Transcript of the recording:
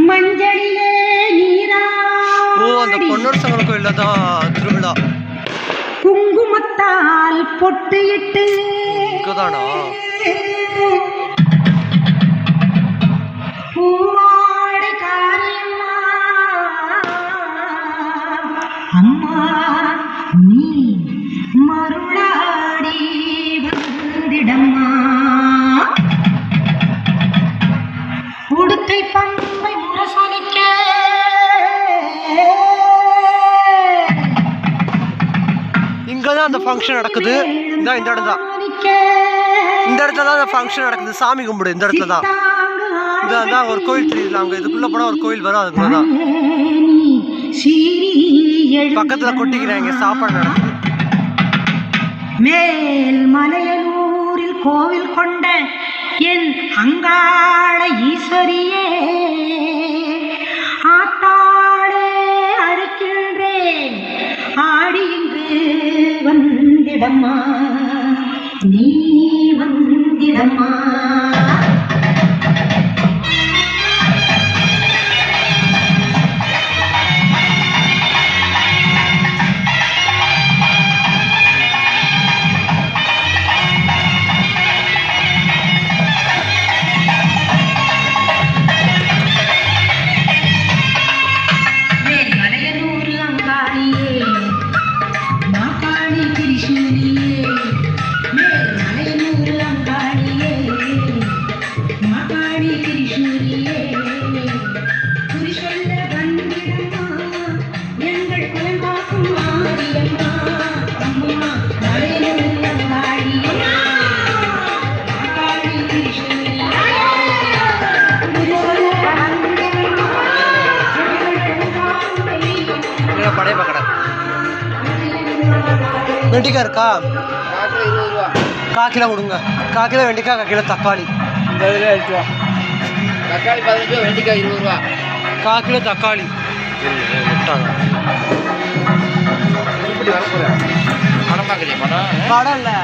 மஞ்சளிலே நீரா அந்த பொன்னூர் சங்கர கோயில்ல தான் திருவிழா. குங்குமத்தால் பொட்டு இட்டு பூவாடை காரியம்மா அம்மா நீ மருளாடி வந்திடம்மா. உடுக்கை பம்பை முரசொலிக்க இங்கதான் அந்த ஃபங்க்ஷன் நடக்குது. இந்த இடம் தான், இந்த இடத்துல தான் அந்த ஃபங்க்ஷன் நடக்குது. சாமி கும்பிடு இந்த இடத்துல தான். இதான் ஒரு கோயில் தெரியுது. அங்க இதுக்குள்ள போனா ஒரு கோயில் வரும். அதுக்குள்ளதான் பக்கத்துல கொட்டிக்கிறாங்க. சாப்பாடு நடக்குது. மேல் மலையனூரில் கோவில் கொண்ட என் அங்காள ஈஸ்வரியே ஆத்தாளே அழைக்கின்றேன். ஆடி இங்கு வந்திடம்மா நீ வந்திடம்மா. வெண்டிக்காய் இருக்கா? காக்கில கொடுங்க. காக்கில வெண்டிக்காய், காக்கில தக்காளி. தக்காளி 15 ரூபா, வெண்டிக்காய் 20 ரூபா. காக்கில தக்காளி. இப்படி வரப்போற பணம் பார்க்கலையா? பணம் படம் இல்லை.